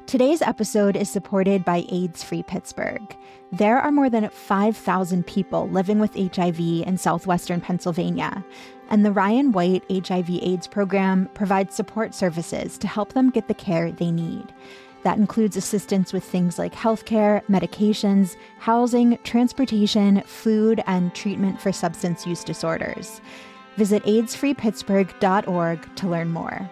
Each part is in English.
Today's episode is supported by AIDS-Free Pittsburgh. There are more than 5,000 people living with HIV in southwestern Pennsylvania, and the Ryan White HIV/AIDS program provides support services to help them get the care they need. That includes assistance with things like healthcare, medications, housing, transportation, food, and treatment for substance use disorders. Visit aidsfreepittsburgh.org to learn more.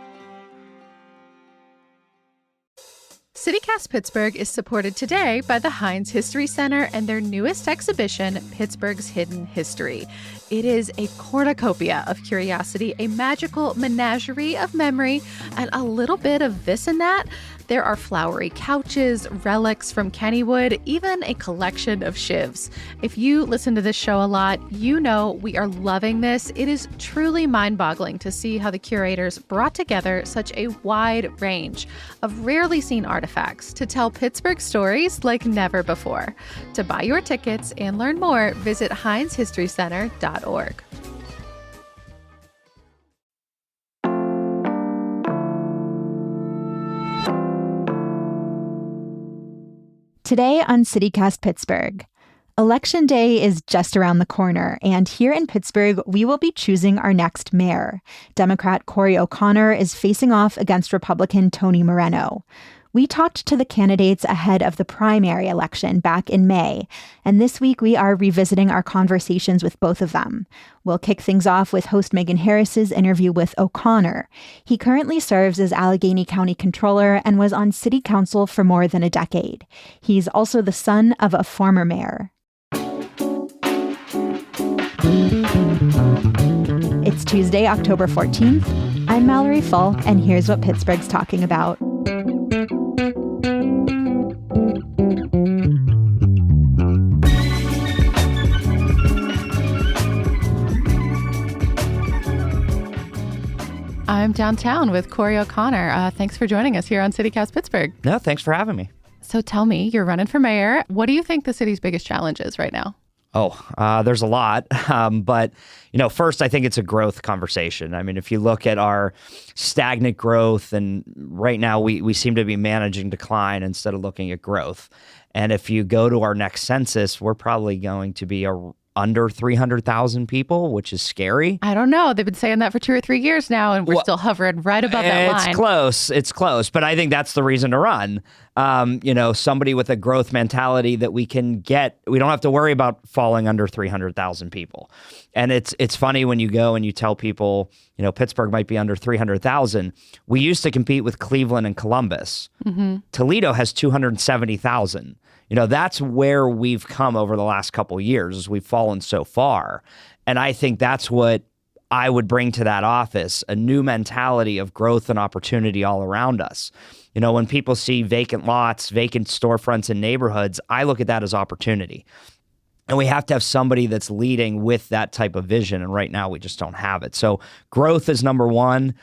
CityCast Pittsburgh is supported today by the Heinz History Center and their newest exhibition, Pittsburgh's Hidden History. It is a cornucopia of curiosity, a magical menagerie of memory, and a little bit of this and that. There are flowery couches, relics from Kennywood, even a collection of shivs. If you listen to this show a lot, you know we are loving this. It is truly mind-boggling to see how the curators brought together such a wide range of rarely seen artifacts to tell Pittsburgh stories like never before. To buy your tickets and learn more, visit HeinzHistoryCenter.org. Today on CityCast Pittsburgh, Election Day is just around the corner, and here in Pittsburgh, we will be choosing our next mayor. Democrat Corey O'Connor is facing off against Republican Tony Moreno. We talked to the candidates ahead of the primary election back in May, and this week we are revisiting our conversations with both of them. We'll kick things off with host Megan Harris's interview with O'Connor. He currently serves as Allegheny County Controller and was on city council for more than a decade. He's also the son of a former mayor. It's Tuesday, October 14th. I'm Mallory Falk, and here's what Pittsburgh's talking about. I'm downtown with Corey O'Connor. Thanks for joining us here on CityCast Pittsburgh. No, thanks for having me. So tell me, you're running for mayor. What do you think the city's biggest challenge is right now? There's a lot. But, first, I think it's a growth conversation. I mean, if you look at our stagnant growth, and right now we seem to be managing decline instead of looking at growth. And if you go to our next census, we're probably going to be under 300,000 people, which is scary. I don't know. They've been saying that for 2 or 3 years now, and we're still hovering right above that line. It's close. But I think that's the reason to run. Somebody with a growth mentality that we can get. We don't have to worry about falling under 300,000 people. And it's funny when you go and you tell people, Pittsburgh might be under 300,000. We used to compete with Cleveland and Columbus. Mm-hmm. Toledo has 270,000. That's where we've come over the last couple of years, as we've fallen so far. And I think that's what I would bring to that office, a new mentality of growth and opportunity all around us. When people see vacant lots, vacant storefronts in neighborhoods, I look at that as opportunity. And we have to have somebody that's leading with that type of vision. And right now we just don't have it. So growth is number one.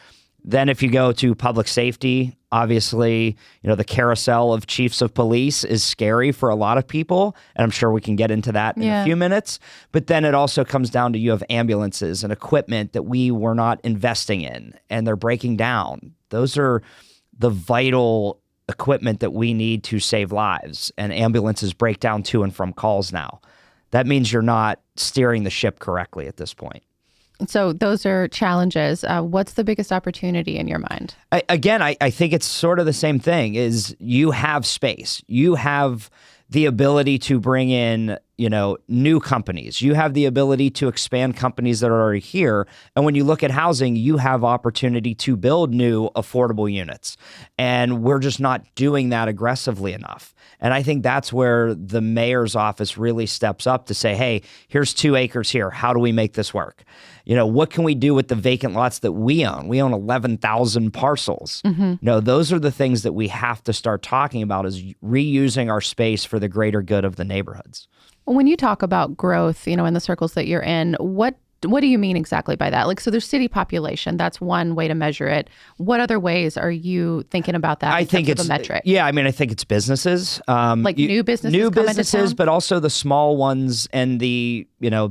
Then if you go to public safety, obviously, the carousel of chiefs of police is scary for a lot of people. And I'm sure we can get into that in a few minutes. But then it also comes down to you have ambulances and equipment that we were not investing in, and they're breaking down. Those are the vital equipment that we need to save lives. And ambulances break down to and from calls now. That means you're not steering the ship correctly at this point. So those are challenges. What's the biggest opportunity in your mind? I think it's sort of the same thing, is you have space. You have the ability to bring in, new companies. You have the ability to expand companies that are already here. And when you look at housing, you have opportunity to build new affordable units. And we're just not doing that aggressively enough. And I think that's where the mayor's office really steps up to say, hey, here's 2 acres here. How do we make this work? What can we do with the vacant lots that we own? We own 11,000 parcels. Mm-hmm. Those are the things that we have to start talking about, is reusing our space for the greater good of the neighborhoods. When you talk about growth, in the circles that you're in, what do you mean exactly by that? So there's city population. That's one way to measure it. What other ways are you thinking about that? I think it's a metric. Yeah, I think it's businesses. New businesses, but also the small ones and the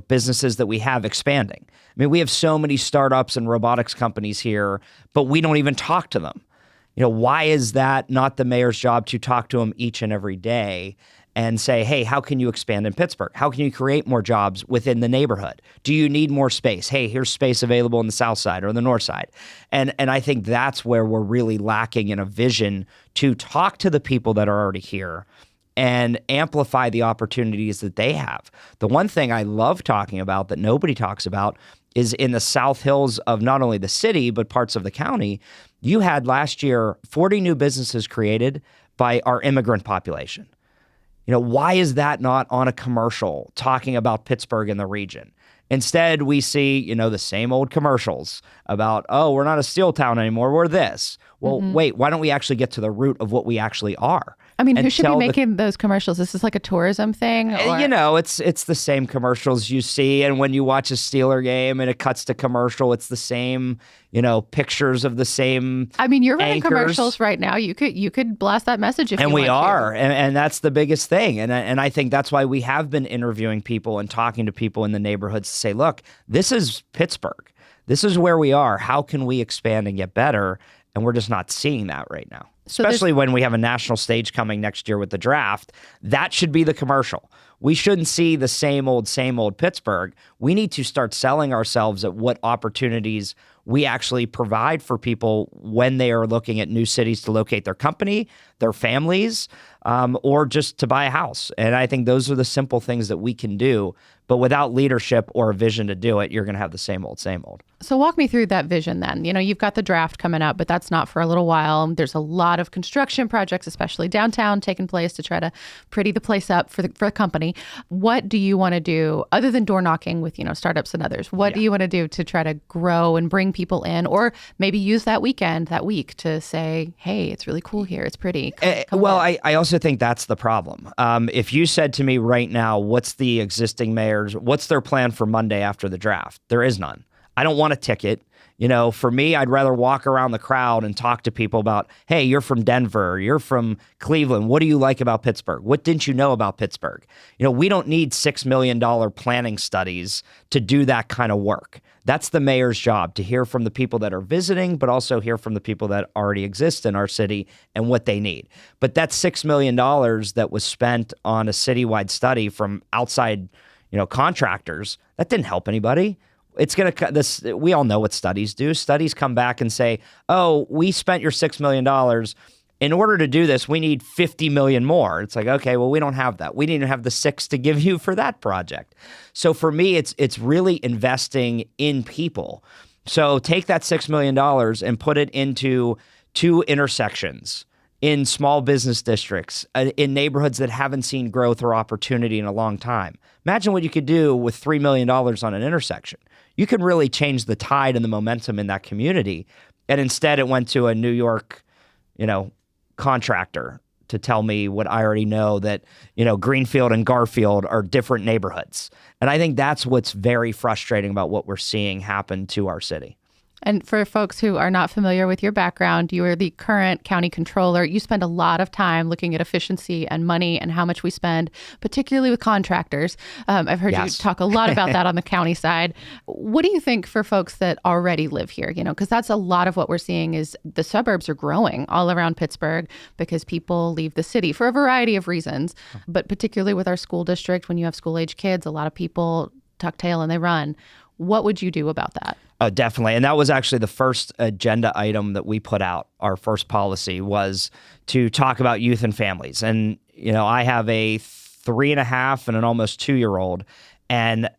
businesses that we have expanding. We have so many startups and robotics companies here, but we don't even talk to them. Why is that not the mayor's job to talk to them each and every day and say, hey, how can you expand in Pittsburgh? How can you create more jobs within the neighborhood? Do you need more space? Hey, here's space available on the south side or the north side. And I think that's where we're really lacking in a vision to talk to the people that are already here and amplify the opportunities that they have. The one thing I love talking about that nobody talks about is in the South Hills of not only the city, but parts of the county. You had last year 40 new businesses created by our immigrant population. Why is that not on a commercial talking about Pittsburgh and the region? Instead, we see, the same old commercials about, oh, we're not a steel town anymore, we're this. Well, wait, why don't we actually get to the root of what we actually are? I mean, who should be making those commercials? Is this like a tourism thing? Or? It's the same commercials you see. And when you watch a Steeler game and it cuts to commercial, it's the same, pictures of the same I mean, you're running anchors. Commercials right now. You could blast that message if you want to. And we are. And that's the biggest thing. And I think that's why we have been interviewing people and talking to people in the neighborhoods to say, look, this is Pittsburgh. This is where we are. How can we expand and get better? And we're just not seeing that right now. Especially when we have a national stage coming next year with the draft. That should be the commercial. We shouldn't see the same old Pittsburgh. We need to start selling ourselves at what opportunities we actually provide for people when they are looking at new cities to locate their company, their families, or just to buy a house. And I think those are the simple things that we can do. But without leadership or a vision to do it, you're going to have the same old. So walk me through that vision then. You've got the draft coming up, but that's not for a little while. There's a lot of construction projects, especially downtown, taking place to try to pretty the place up for the company. What do you want to do other than door knocking with, startups and others? What do you want to do to try to grow and bring people in, or maybe use that week to say, hey, it's really cool here. It's pretty. Come I also think that's the problem. If you said to me right now, what's the existing mayor's, what's their plan for Monday after the draft? There is none. I don't want a ticket. For me, I'd rather walk around the crowd and talk to people about, hey, you're from Denver, you're from Cleveland. What do you like about Pittsburgh? What didn't you know about Pittsburgh? We don't need $6 million planning studies to do that kind of work. That's the mayor's job, to hear from the people that are visiting, but also hear from the people that already exist in our city and what they need. But that $6 million that was spent on a citywide study from outside, contractors, that didn't help anybody. It's going to this. We all know what studies do. Studies come back and say, "Oh, we spent your $6 million. In order to do this, we need 50 million more." It's like, okay, well, we don't have that. We didn't have the 6 to give you for that project. So for me, it's really investing in people. So take that $6 million and put it into 2 intersections in small business districts, in neighborhoods that haven't seen growth or opportunity in a long time. Imagine what you could do with $3 million on an intersection. You can really change the tide and the momentum in that community. And instead it went to a New York, contractor to tell me what I already know, that, Greenfield and Garfield are different neighborhoods. And I think that's what's very frustrating about what we're seeing happen to our city. And for folks who are not familiar with your background, you are the current county controller. You spend a lot of time looking at efficiency and money and how much we spend, particularly with contractors. I've heard you talk a lot about that on the county side. What do you think for folks that already live here? Because that's a lot of what we're seeing is the suburbs are growing all around Pittsburgh because people leave the city for a variety of reasons. But particularly with our school district, when you have school-age kids, a lot of people tuck tail and they run. What would you do about that? Oh, definitely. And that was actually the first agenda item that we put out. Our first policy was to talk about youth and families. And, I have a 3.5 and an almost 2-year-old. And,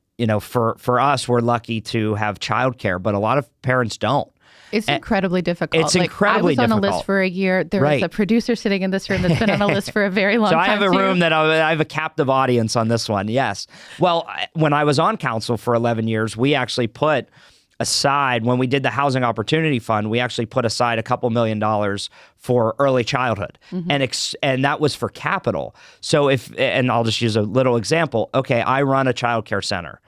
for us, we're lucky to have childcare, but a lot of parents don't. It's incredibly difficult. It's incredibly difficult. I was on a list for a year. There was a producer sitting in this room that's been on a list for a very long time. So I have a room that I have a captive audience on this one. Yes. Well, when I was on council for 11 years, we actually put aside, when we did the Housing Opportunity Fund, we actually put aside a couple $1 million for early childhood. Mm-hmm. And that was for capital. So and I'll just use a little example. Okay, I run a childcare center.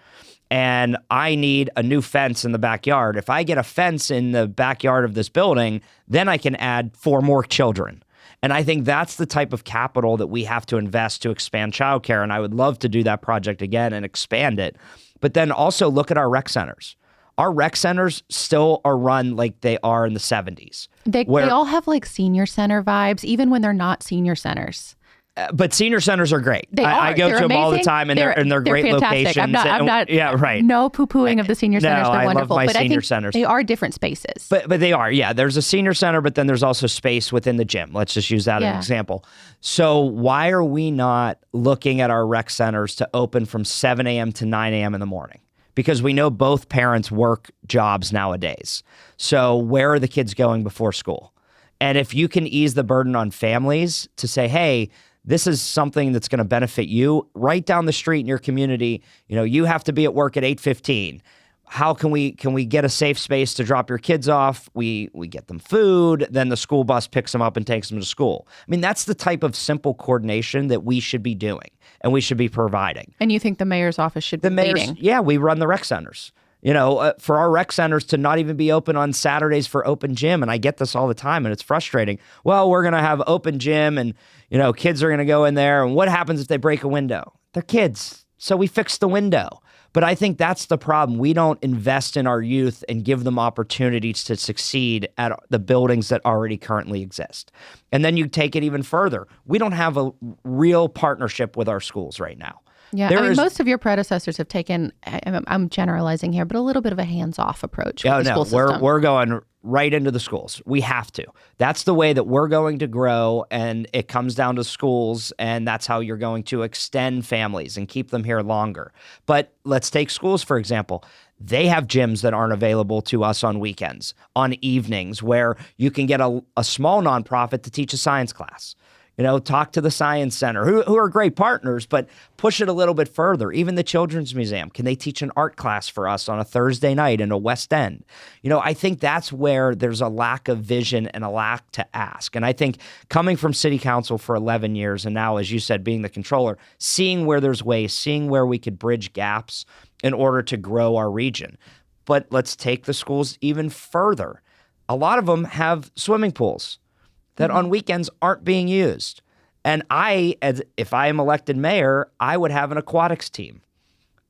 And I need a new fence in the backyard. If I get a fence in the backyard of this building, then I can add 4 more children. And I think that's the type of capital that we have to invest to expand childcare. And I would love to do that project again and expand it. But then also look at our rec centers. Our rec centers still are run like they are in the 70s. They all have like senior center vibes, even when they're not senior centers. But senior centers are great. I go They're to them all the amazing. time, and they're great fantastic. locations. I'm not. Yeah, right. No poo-pooing of the senior centers. They're I wonderful. love my but senior I think centers. They are different spaces. But they are, yeah. There's a senior center, but then there's also space within the gym. Let's just use that as an example. So why are we not looking at our rec centers to open from 7 a.m. to 9 a.m. in the morning? Because we know both parents work jobs nowadays. So where are the kids going before school? And if you can ease the burden on families to say, hey, this is something that's going to benefit you right down the street in your community. You have to be at work at 8:15. How can we get a safe space to drop your kids off? We get them food, then the school bus picks them up and takes them to school. I mean, that's the type of simple coordination that we should be doing and we should be providing. And you think the mayor's office should be leading? Yeah, we run the rec centers. For our rec centers to not even be open on Saturdays for open gym, and I get this all the time, and it's frustrating. Well, we're going to have open gym, and kids are going to go in there, and what happens if they break a window? They're kids, so we fix the window. But I think that's the problem. We don't invest in our youth and give them opportunities to succeed at the buildings that already currently exist. And then you take it even further. We don't have a real partnership with our schools right now. Yeah, most of your predecessors have taken, I'm generalizing here, but a little bit of a hands-off approach with the school system. We're going right into the schools. We have to. That's the way that we're going to grow, and it comes down to schools, and that's how you're going to extend families and keep them here longer. But let's take schools, for example. They have gyms that aren't available to us on weekends, on evenings, where you can get a small nonprofit to teach a science class. Talk to the Science Center, who are great partners, but push it a little bit further. Even the Children's Museum, can they teach an art class for us on a Thursday night in a West End? I think that's where there's a lack of vision and a lack to ask. And I think coming from city council for 11 years, and now, as you said, being the controller, seeing where there's waste, seeing where we could bridge gaps in order to grow our region. But let's take the schools even further. A lot of them have swimming pools that on weekends aren't being used. And if I am elected mayor, I would have an aquatics team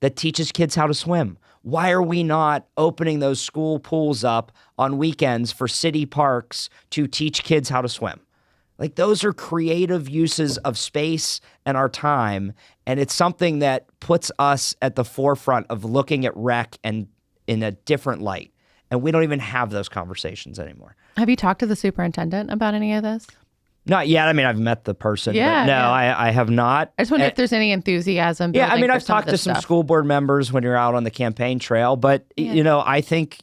that teaches kids how to swim. Why are we not opening those school pools up on weekends for city parks to teach kids how to swim? Like, those are creative uses of space and our time. And it's something that puts us at the forefront of looking at rec and in a different light. And we don't even have those conversations anymore. Have you talked to the superintendent about any of this? Not yet. I mean, I've met the person. Yeah, but no, I have not. I just wonder if there's any enthusiasm. Yeah, I mean, I've talked to some school board members when you're out on the campaign trail. But, I think,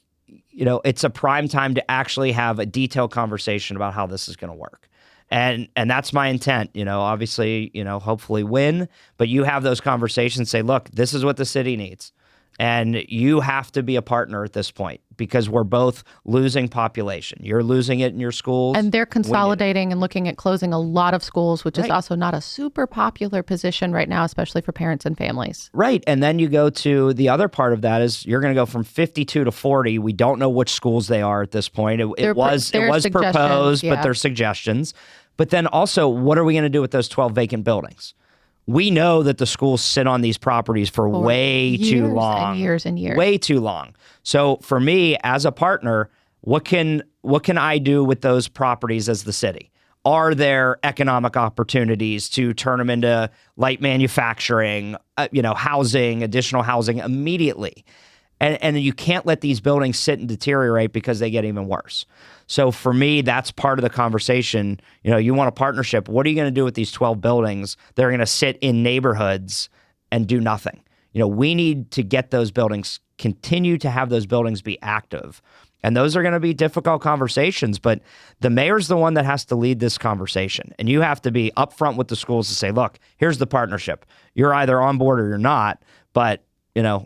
it's a prime time to actually have a detailed conversation about how this is going to work. And that's my intent, obviously, hopefully win. But you have those conversations, say, look, this is what the city needs. And you have to be a partner at this point because we're both losing population. You're losing it in your schools. And they're consolidating and looking at closing a lot of schools, which is also not a super popular position right now, especially for parents and families. Right. And then you go to the other part of that is you're going to go from 52 to 40. We don't know which schools they are at this point. It was proposed, but they're suggestions. But then also, what are we going to do with those 12 vacant buildings? We know that the schools sit on these properties for way too long. Years and years. Way too long. So for me, as a partner, what can I do with those properties as the city? Are there economic opportunities to turn them into light manufacturing, housing, additional housing immediately? And you can't let these buildings sit and deteriorate because they get even worse. So for me, that's part of the conversation. You want a partnership. What are you going to do with these 12 buildings? They're going to sit in neighborhoods and do nothing. We need to get those buildings, continue to have those buildings be active. And those are going to be difficult conversations, but the mayor's the one that has to lead this conversation. And you have to be upfront with the schools to say, look, here's the partnership. You're either on board or you're not, but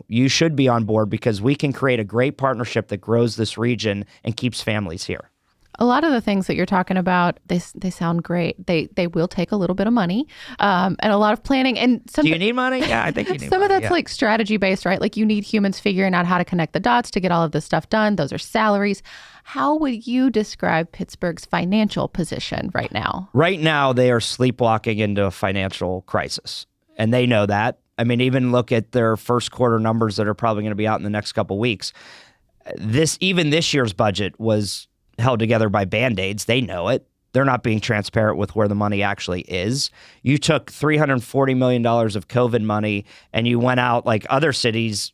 you should be on board because we can create a great partnership that grows this region and keeps families here. A lot of the things that you're talking about, they sound great. They will take a little bit of money and a lot of planning. And do you need money? Yeah, I think you need some money. of that's like strategy based, right? Like you need humans figuring out how to connect the dots to get all of this stuff done. Those are salaries. How would you describe Pittsburgh's financial position right now? Right now, they are sleepwalking into a financial crisis, and they know that. I mean, even look at their first quarter numbers that are probably going to be out in the next couple of weeks. even this year's budget was held together by Band-Aids. They know it. They're not being transparent with where the money actually is. You took $340 million of COVID money and you went out like other cities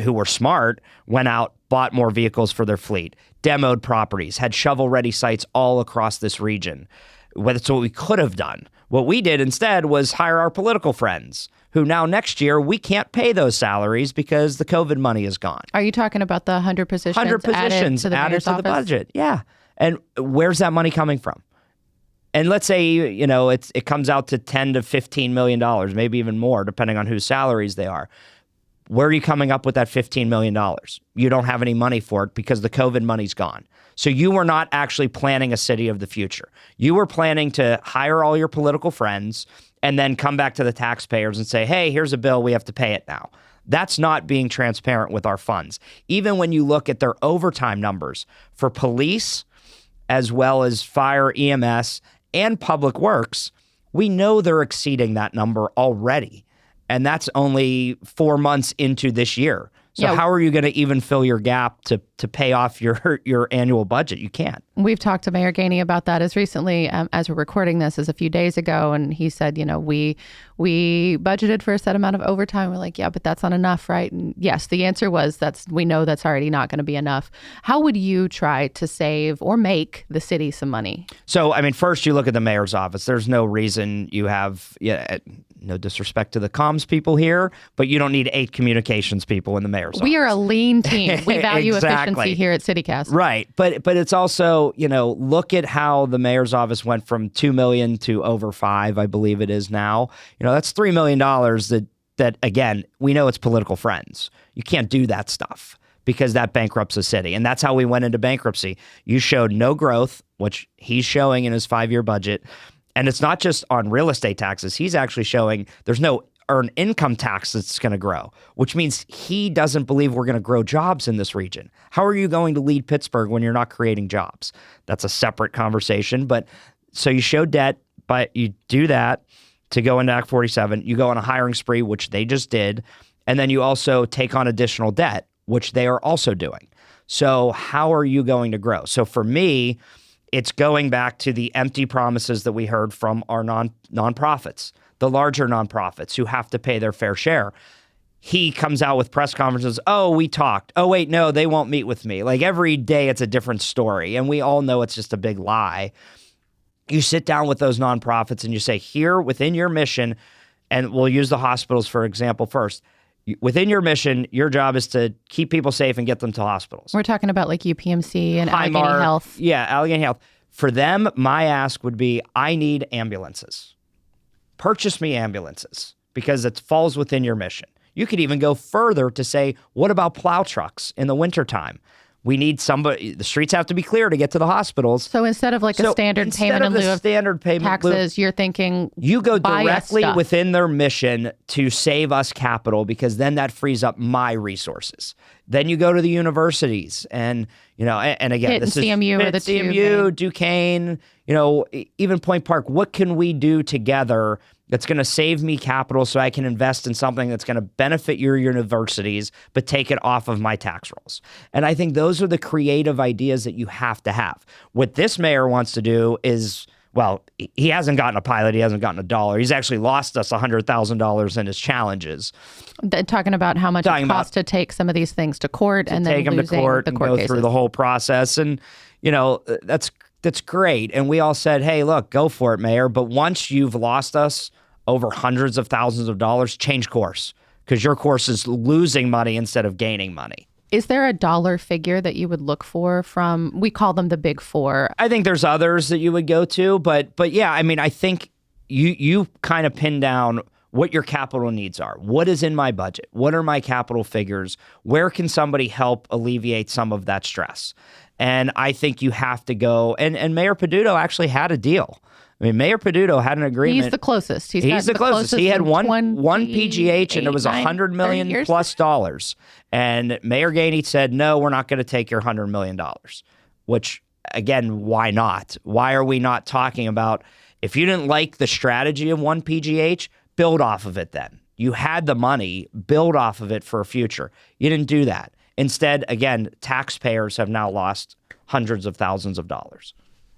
who were smart, went out, bought more vehicles for their fleet, demoed properties, had shovel-ready sites all across this region. That's what we could have done. What we did instead was hire our political friends, who now next year we can't pay those salaries because the COVID money is gone. Are you talking about the 100 positions, 100 positions added to the budget? Yeah. And where's that money coming from? And let's say, it comes out to $10 to $15 million, maybe even more, depending on whose salaries they are. Where are you coming up with that $15 million? You don't have any money for it because the COVID money's gone. So you were not actually planning a city of the future. You were planning to hire all your political friends and then come back to the taxpayers and say, hey, here's a bill, we have to pay it now. That's not being transparent with our funds. Even when you look at their overtime numbers for police, as well as fire, EMS, and public works, we know they're exceeding that number already. And that's only 4 months into this year. So how are you going to even fill your gap to pay off your annual budget? You can't. We've talked to Mayor Gainey about that as recently as we're recording this as a few days ago. And he said, we budgeted for a set amount of overtime. We're like, yeah, but that's not enough, right? And yes, the answer was we know that's already not going to be enough. How would you try to save or make the city some money? So, first you look at the mayor's office. There's no reason you have, no disrespect to the comms people here, but you don't need 8 communications people in the mayor's office. We are a lean team. We value Exactly. efficiency here at CityCast. Right. But it's also, look at how the mayor's office went from $2 million to over $5 million, I believe it is now. That's $3 million that again, we know it's political friends. You can't do that stuff because that bankrupts a city. And that's how we went into bankruptcy. You showed no growth, which he's showing in his 5-year budget. And it's not just on real estate taxes. He's actually showing there's no earned income tax that's going to grow, which means he doesn't believe we're going to grow jobs in this region. How are you going to lead Pittsburgh when you're not creating jobs? That's a separate conversation. But so you show debt, but you do that to go into Act 47. You go on a hiring spree, which they just did. And then you also take on additional debt, which they are also doing. So how are you going to grow? So for me, it's going back to the empty promises that we heard from our nonprofits, the larger nonprofits who have to pay their fair share. He comes out with press conferences. Oh, we talked. Oh, wait, no, they won't meet with me. Like every day it's a different story. And we all know it's just a big lie. You sit down with those nonprofits and you say, here within your mission, and we'll use the hospitals for example first. Within your mission, your job is to keep people safe and get them to hospitals. We're talking about like UPMC and Allegheny Health. Yeah, Allegheny Health. For them, my ask would be, I need ambulances. Purchase me ambulances because it falls within your mission. You could even go further to say, what about plow trucks in the wintertime? We need somebody, the streets have to be clear to get to the hospitals. So instead of like a standard payment in lieu of taxes, you're thinking you go directly within their mission to save us capital because then that frees up my resources. Then you go to the universities and, and again, Pitt this and is CMU Pitt, are the CMU, two. Duquesne, even Point Park. What can we do together that's going to save me capital so I can invest in something that's going to benefit your universities, but take it off of my tax rolls? And I think those are the creative ideas that you have to have. What this mayor wants to do is, well, he hasn't gotten a pilot. He hasn't gotten $1. He's actually lost us $100,000 in his challenges. Talking about how much it costs to take some of these things to court and then take them to court and go through the whole process. And, that's great. And we all said, hey, look, go for it, Mayor. But once you've lost us over hundreds of thousands of dollars, change course because your course is losing money instead of gaining money. Is there a dollar figure that you would look for from, we call them the big four? I think there's others that you would go to. But yeah, I think you kind of pin down what your capital needs are. What is in my budget? What are my capital figures? Where can somebody help alleviate some of that stress? And I think you have to go, and Mayor Peduto actually had a deal. Mayor Peduto had an agreement. He's the closest. He's the closest. He had one PGH and it was $100 million plus dollars. And Mayor Gainey said, no, we're not going to take your $100 million, which again, why not? Why are we not talking about, if you didn't like the strategy of one PGH, build off of it then. You had the money, build off of it for a future. You didn't do that. Instead, again, taxpayers have now lost hundreds of thousands of dollars.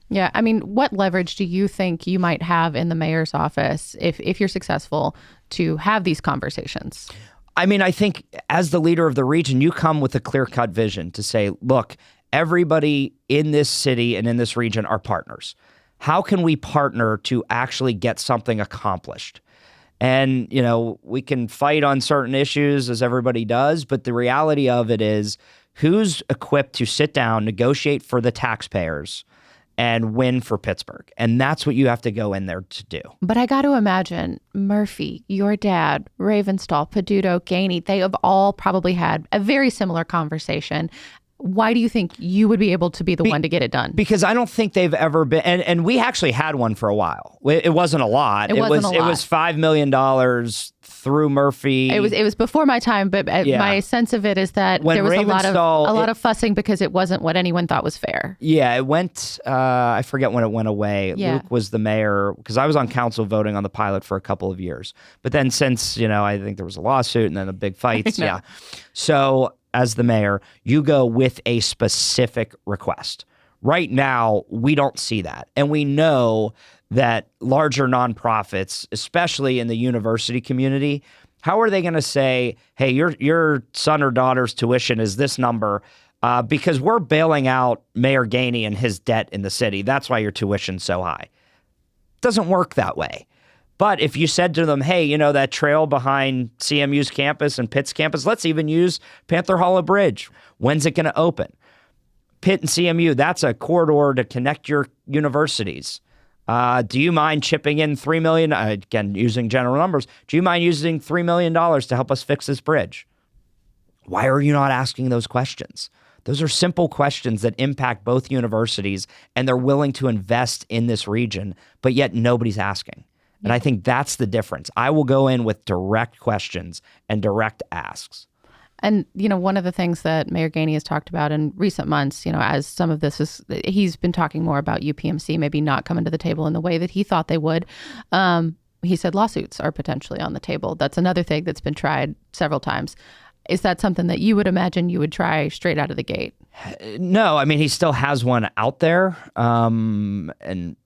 Yeah. I mean, what leverage do you think you might have in the mayor's office if you're successful to have these conversations? I mean, I think as the leader of the region, you come with a clear-cut vision to say, look, everybody in this city and in this region are partners. How can we partner to actually get something accomplished? And, we can fight on certain issues as everybody does, but the reality of it is who's equipped to sit down, negotiate for the taxpayers, and win for Pittsburgh. And that's what you have to go in there to do. But I got to imagine Murphy, your dad, Ravenstall, Peduto, Gainey, they have all probably had a very similar conversation. Why do you think you would be able to be the one to get it done? Because I don't think they've ever been, and we actually had one for a while. It wasn't a lot. It was $5 million through Murphy. It was before my time, but my sense of it is that there was a lot of fussing because it wasn't what anyone thought was fair. Yeah, it went. I forget when it went away. Yeah. Luke was the mayor because I was on council voting on the pilot for a couple of years. But then since I think there was a lawsuit and then a big fight. Yeah, so. As the mayor, you go with a specific request. Right now, we don't see that. And we know that larger nonprofits, especially in the university community, how are they going to say, hey, your son or daughter's tuition is this number because we're bailing out Mayor Gainey and his debt in the city. That's why your tuition's so high. It doesn't work that way. But if you said to them, hey, that trail behind CMU's campus and Pitt's campus, let's even use Panther Hollow Bridge. When's it going to open? Pitt and CMU, that's a corridor to connect your universities. Do you mind chipping in $3 million? Again, using general numbers. Do you mind using $3 million to help us fix this bridge? Why are you not asking those questions? Those are simple questions that impact both universities, and they're willing to invest in this region, but yet nobody's asking. And I think that's the difference. I will go in with direct questions and direct asks. And, one of the things that Mayor Gainey has talked about in recent months, as some of this he's been talking more about UPMC maybe not coming to the table in the way that he thought they would. He said lawsuits are potentially on the table. That's another thing that's been tried several times. Is that something that you would imagine you would try straight out of the gate? No, I mean, he still has one out there, and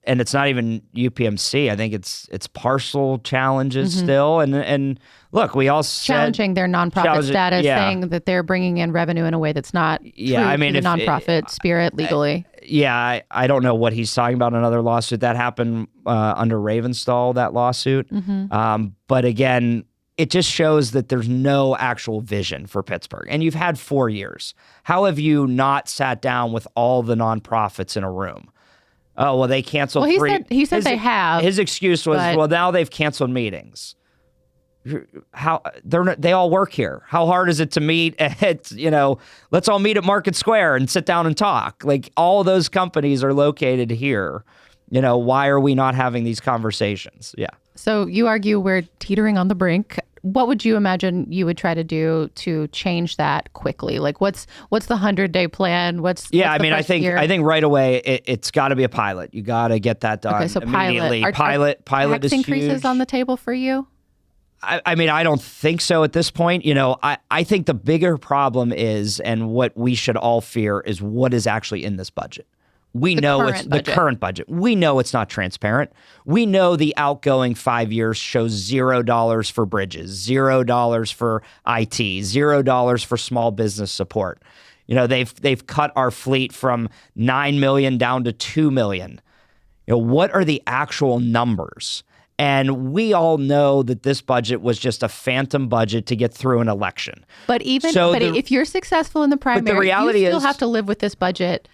it's not even UPMC. I think it's parcel challenges still, and look, we all said challenging their nonprofit status, saying that they're bringing in revenue in a way that's not true to the nonprofit spirit legally. I don't know what he's talking about. Another lawsuit that happened under Ravenstall, that lawsuit, but again. It just shows that there's no actual vision for Pittsburgh. And you've had 4 years. How have you not sat down with all the nonprofits in a room? Oh, well, they canceled he said they have. His excuse was, well, now they've canceled meetings. They all work here. How hard is it to meet at, let's all meet at Market Square and sit down and talk. Like, all those companies are located here. Why are we not having these conversations? Yeah. So you argue we're teetering on the brink. What would you imagine you would try to do to change that quickly? Like, what's the 100-day plan? I think right away it's got to be a pilot. You got to get that done immediately. Pilot tax is increases huge. On the table for you? I mean, I don't think so at this point. I think the bigger problem is, and what we should all fear is what is actually in this budget. We know it's the current budget. We know it's not transparent. We know the outgoing 5 years shows $0 for bridges, $0 for IT, $0 for small business support. They've cut our fleet from 9 million down to 2 million. What are the actual numbers? And we all know that this budget was just a phantom budget to get through an election. But if you're successful in the primary, you still have to live with this budget.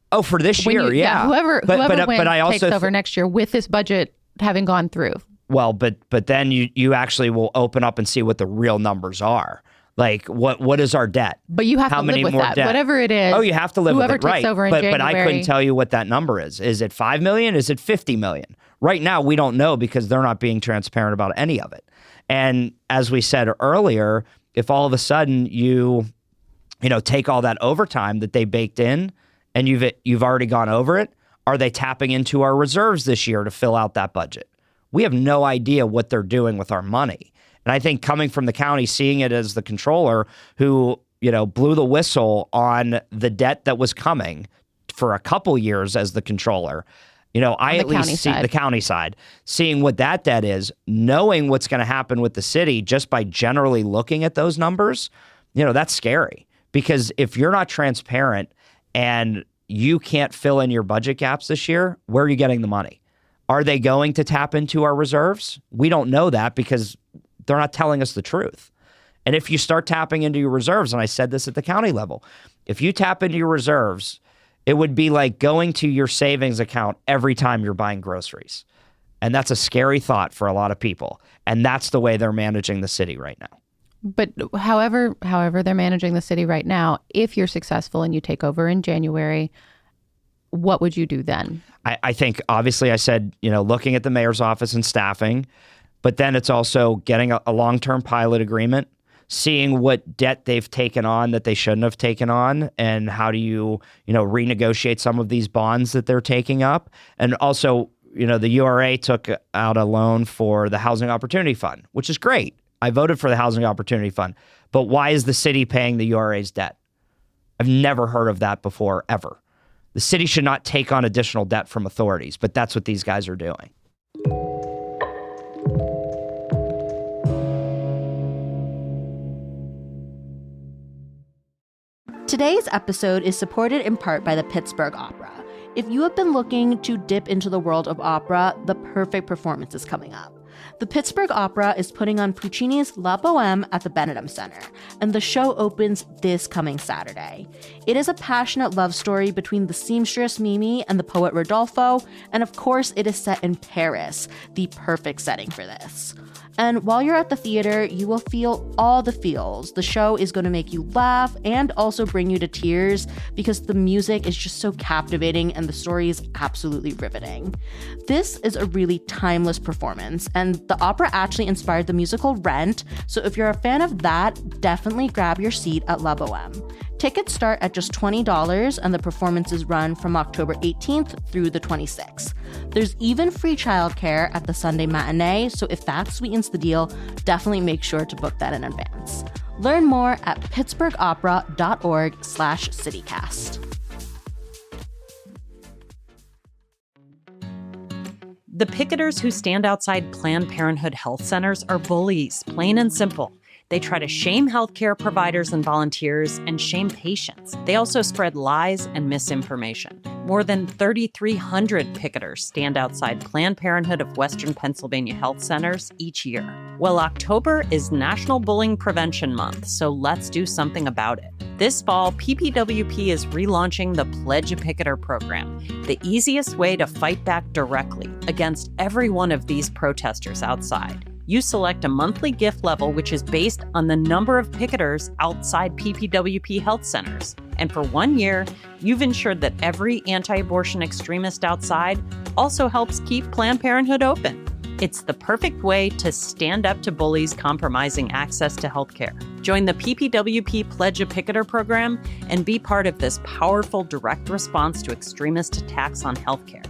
Oh, for this year, yeah. Whoever takes over next year with this budget having gone through. Well, but then you actually will open up and see what the real numbers are. Like, what is our debt? But you have to live with that, whatever it is. Oh, you have to live with it, right? Whoever takes over in January. But I couldn't tell you what that number is. Is it 5 million? Is it 50 million? Right now, we don't know because they're not being transparent about any of it. And as we said earlier, if all of a sudden you take all that overtime that they baked in, and you've already gone over it, are they tapping into our reserves this year to fill out that budget? We have no idea what they're doing with our money. And I think coming from the county, seeing it as the controller who blew the whistle on the debt that was coming for a couple years as the controller. I at least see the county side, seeing what that debt is, knowing what's going to happen with the city just by generally looking at those numbers, that's scary. Because if you're not transparent and you can't fill in your budget gaps this year, where are you getting the money? Are they going to tap into our reserves? We don't know that because they're not telling us the truth. And if you start tapping into your reserves, and I said this at the county level, if you tap into your reserves, it would be like going to your savings account every time you're buying groceries. And that's a scary thought for a lot of people. And that's the way they're managing the city right now. But however they're managing the city right now, if you're successful and you take over in January, what would you do then? I think, obviously, I said, looking at the mayor's office and staffing, but then it's also getting a long-term pilot agreement, seeing what debt they've taken on that they shouldn't have taken on, and how do you, renegotiate some of these bonds that they're taking up. And also, the URA took out a loan for the Housing Opportunity Fund, which is great. I voted for the Housing Opportunity Fund. But why is the city paying the URA's debt? I've never heard of that before, ever. The city should not take on additional debt from authorities, but that's what these guys are doing. Today's episode is supported in part by the Pittsburgh Opera. If you have been looking to dip into the world of opera, the perfect performance is coming up. The Pittsburgh Opera is putting on Puccini's La Bohème at the Benedum Center, and the show opens this coming Saturday. It is a passionate love story between the seamstress Mimi and the poet Rodolfo, and of course it is set in Paris, the perfect setting for this. And while you're at the theater, you will feel all the feels. The show is going to make you laugh and also bring you to tears because the music is just so captivating and the story is absolutely riveting. This is a really timeless performance, and the opera actually inspired the musical Rent, so if you're a fan of that, definitely grab your seat at La Bohème. Tickets start at just $20, and the performances run from October 18th through the 26th. There's even free childcare at the Sunday matinee, so if that sweetens the deal, definitely make sure to book that in advance. Learn more at pittsburghopera.org/citycast. The picketers who stand outside Planned Parenthood health centers are bullies, plain and simple. They try to shame healthcare providers and volunteers and shame patients. They also spread lies and misinformation. More than 3,300 picketers stand outside Planned Parenthood of Western Pennsylvania health centers each year. Well, October is National Bullying Prevention Month, so let's do something about it. This fall, PPWP is relaunching the Pledge a Picketer program, the easiest way to fight back directly against every one of these protesters outside. You select a monthly gift level, which is based on the number of picketers outside PPWP health centers. And for 1 year, you've ensured that every anti-abortion extremist outside also helps keep Planned Parenthood open. It's the perfect way to stand up to bullies compromising access to healthcare. Join the PPWP Pledge a Picketer program and be part of this powerful direct response to extremist attacks on healthcare.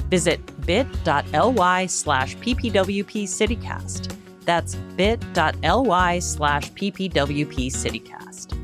Visit bit.ly/ppwpcitycast. That's bit.ly/ppwpcitycast.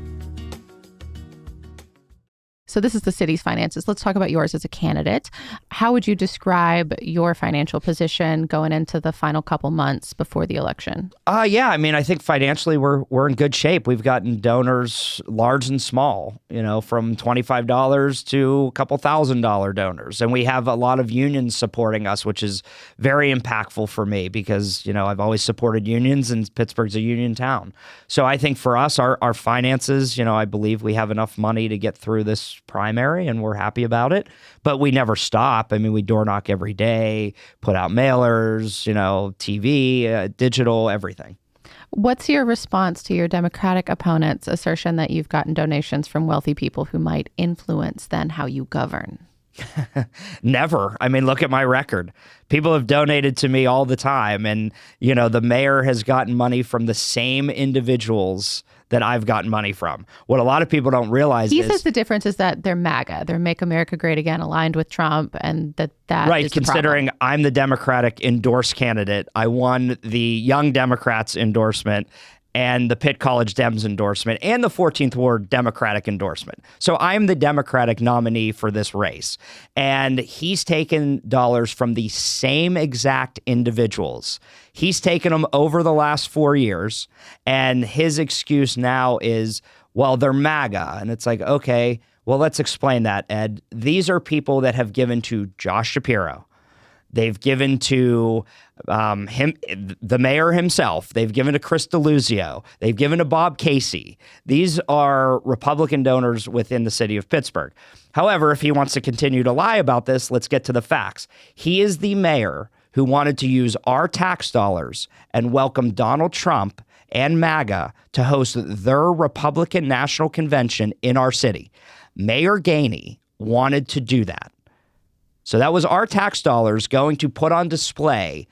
So this is the city's finances. Let's talk about yours as a candidate. How would you describe your financial position going into the final couple months before the election? Yeah, I mean, I think financially we're in good shape. We've gotten donors large and small, from $25 to a couple $1,000 donors. And we have a lot of unions supporting us, which is very impactful for me because, I've always supported unions and Pittsburgh's a union town. So I think for us, our finances, I believe we have enough money to get through this primary and we're happy about it, but we never stop. I mean, we door knock every day, put out mailers, TV, digital, everything. What's your response to your Democratic opponent's assertion that you've gotten donations from wealthy people who might influence then how you govern? Never. I mean, look at my record. People have donated to me all the time. And, the mayor has gotten money from the same individuals that I've gotten money from. What a lot of people don't realize is... He says the difference is that they're MAGA. They're Make America Great Again, aligned with Trump, and that right, is the considering problem. I'm the Democratic endorsed candidate. I won the Young Democrats endorsement. and the Pitt College Dems endorsement and the 14th Ward Democratic endorsement. So I'm the Democratic nominee for this race. And he's taken dollars from the same exact individuals. He's taken them over the last 4 years. And his excuse now is, well, they're MAGA. And it's like, okay, well, let's explain that, Ed. These are people that have given to Josh Shapiro. They've given to him, the mayor himself. They've given to Chris DeLuzio. They've given to Bob Casey. These are Republican donors within the city of Pittsburgh. However, if he wants to continue to lie about this, let's get to the facts. He is the mayor who wanted to use our tax dollars and welcome Donald Trump and MAGA to host their Republican National Convention in our city. Mayor Gainey wanted to do that. So that was our tax dollars going to put on display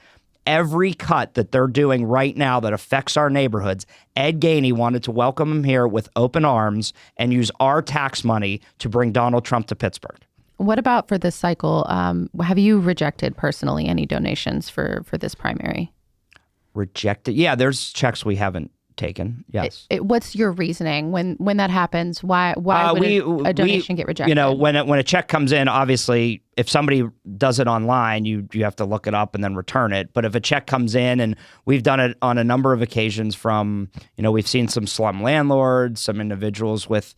every cut that they're doing right now that affects our neighborhoods. Ed Gainey wanted to welcome him here with open arms and use our tax money to bring Donald Trump to Pittsburgh. What about for this cycle? Have you rejected personally any donations for this primary? Rejected? Yeah, there's checks we haven't taken. Yes. What's your reasoning when that happens? Why would a donation get rejected? You know, when a check comes in, obviously, if somebody does it online, you have to look it up and then return it. But if a check comes in, and we've done it on a number of occasions from, we've seen some slum landlords, some individuals with,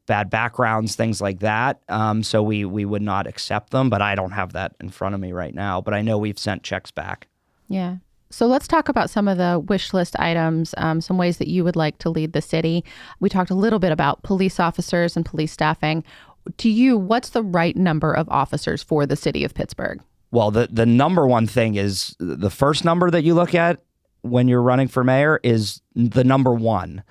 bad backgrounds, things like that. So we would not accept them, but I don't have that in front of me right now. But I know we've sent checks back. Yeah. So let's talk about some of the wish list items, some ways that you would like to lead the city. We talked a little bit about police officers and police staffing. To you, what's the right number of officers for the city of Pittsburgh? Well, the number one thing is the first number that you look at when you're running for mayor is the number one.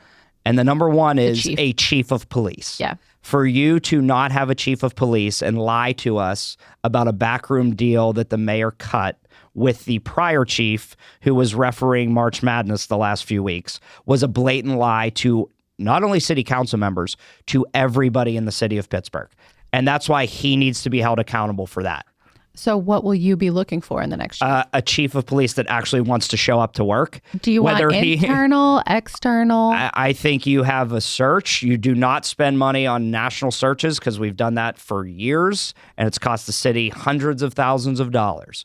And the number one is a chief of police. Yeah. For you to not have a chief of police and lie to us about a backroom deal that the mayor cut with the prior chief who was refereeing March Madness the last few weeks was a blatant lie to not only city council members, to everybody in the city of Pittsburgh. And that's why he needs to be held accountable for that. So what will you be looking for in the next year? A chief of police that actually wants to show up to work. Do you want internal, external? I think you have a search. You do not spend money on national searches because we've done that for years, and it's cost the city hundreds of thousands of dollars.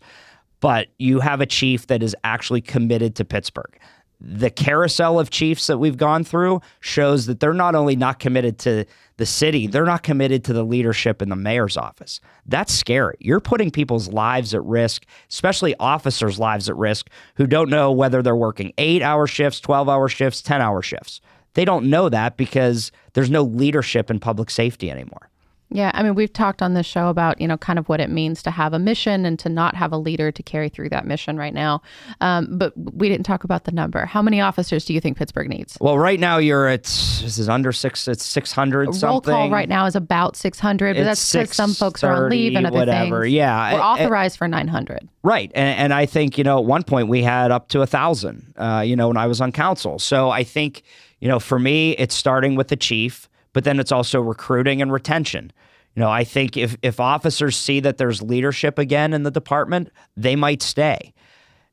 But you have a chief that is actually committed to Pittsburgh. The carousel of chiefs that we've gone through shows that they're not only not committed to the city, they're not committed to the leadership in the mayor's office. That's scary. You're putting people's lives at risk, especially officers' lives at risk, who don't know whether they're working 8-hour shifts, 12-hour shifts, 10-hour shifts. They don't know that because there's no leadership in public safety anymore. Yeah, I mean, we've talked on this show about, kind of what it means to have a mission and to not have a leader to carry through that mission right now. But we didn't talk about the number. How many officers do you think Pittsburgh needs? Well, right now this is under six, it's 600 something. Roll call right now is about 600, but that's because some folks are on leave and other things. Yeah. We're authorized for 900. Right. And I think, at one point we had up to 1,000, when I was on council. So I think, for me, it's starting with the chief, but then it's also recruiting and retention. I think if officers see that there's leadership again in the department, they might stay.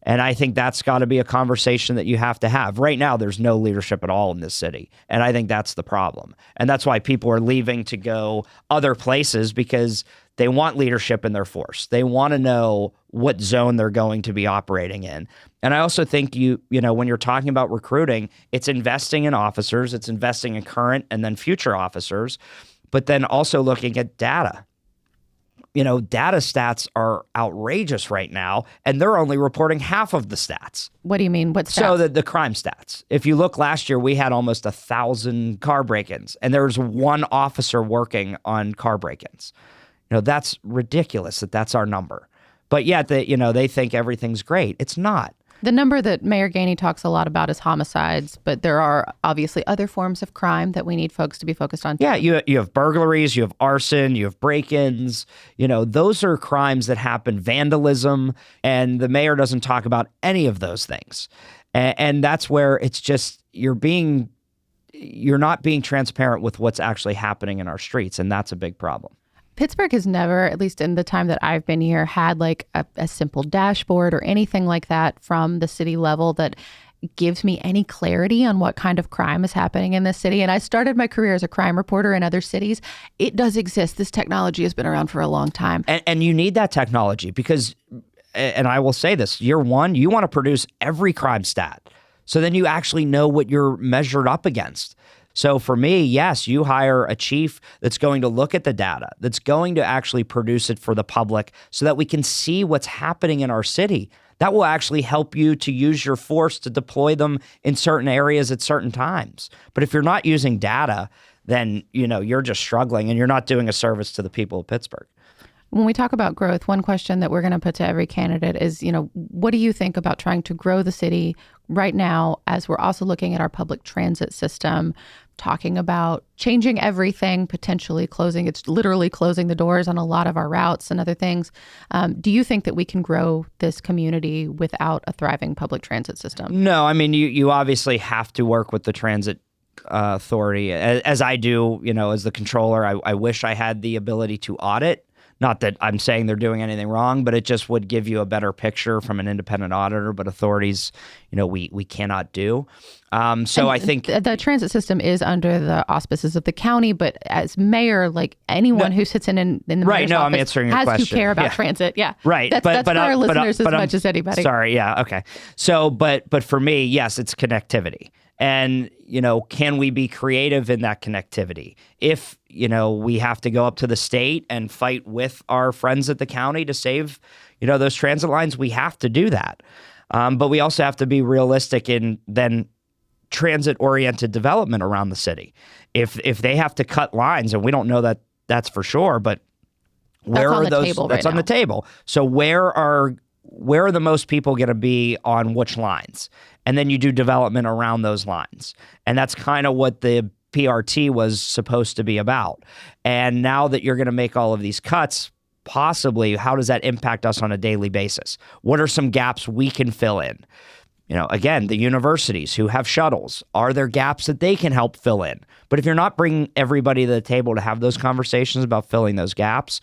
And I think that's got to be a conversation that you have to have. Right now, there's no leadership at all in this city. And I think that's the problem. And that's why people are leaving to go other places, because they want leadership in their force. They want to know what zone they're going to be operating in. And I also think when you're talking about recruiting, it's investing in officers, it's investing in current and then future officers, but then also looking at data. Data stats are outrageous right now, and they're only reporting half of the stats. What do you mean? What stats? So the crime stats. If you look last year, we had almost 1,000 car break-ins, and there was one officer working on car break-ins. That's ridiculous that's our number. But yet, they think everything's great. It's not. The number that Mayor Gainey talks a lot about is homicides, but there are obviously other forms of crime that we need folks to be focused on. Yeah, you have burglaries, you have arson, you have break-ins. Those are crimes that happen, vandalism, and the mayor doesn't talk about any of those things. And that's where it's just you're not being transparent with what's actually happening in our streets, and that's a big problem. Pittsburgh has never, at least in the time that I've been here, had like a simple dashboard or anything like that from the city level that gives me any clarity on what kind of crime is happening in this city. And I started my career as a crime reporter in other cities. It does exist. This technology has been around for a long time. And you need that technology because, and I will say this, year one, you want to produce every crime stat. So then you actually know what you're measured up against. So for me, yes, you hire a chief that's going to look at the data, that's going to actually produce it for the public so that we can see what's happening in our city. That will actually help you to use your force to deploy them in certain areas at certain times. But if you're not using data, then, you're just struggling and you're not doing a service to the people of Pittsburgh. When we talk about growth, one question that we're going to put to every candidate is, what do you think about trying to grow the city right now as we're also looking at our public transit system, talking about changing everything, potentially literally closing the doors on a lot of our routes and other things. Do you think that we can grow this community without a thriving public transit system? No, I mean, you obviously have to work with the transit authority, as I do, as the controller. I wish I had the ability to audit. Not that I'm saying they're doing anything wrong, but it just would give you a better picture from an independent auditor. But authorities, we cannot do. So I think the transit system is under the auspices of the county, but as mayor, like anyone who sits in the mayor's office I'm answering your has question. to care about transit. Yeah, right. That's for our listeners as much as anybody. Sorry. Yeah. Okay. So, but for me, yes, it's connectivity. And, can we be creative in that connectivity? If, we have to go up to the state and fight with our friends at the county to save, those transit lines, we have to do that. But we also have to be realistic in then transit-oriented development around the city. If they have to cut lines, and we don't know that that's for sure, but where are those? That's on the table. So where are the most people going to be on which lines? And then you do development around those lines. And that's kind of what the PRT was supposed to be about. And now that you're going to make all of these cuts, possibly, how does that impact us on a daily basis? What are some gaps we can fill in? Again, the universities who have shuttles, are there gaps that they can help fill in? But if you're not bringing everybody to the table to have those conversations about filling those gaps,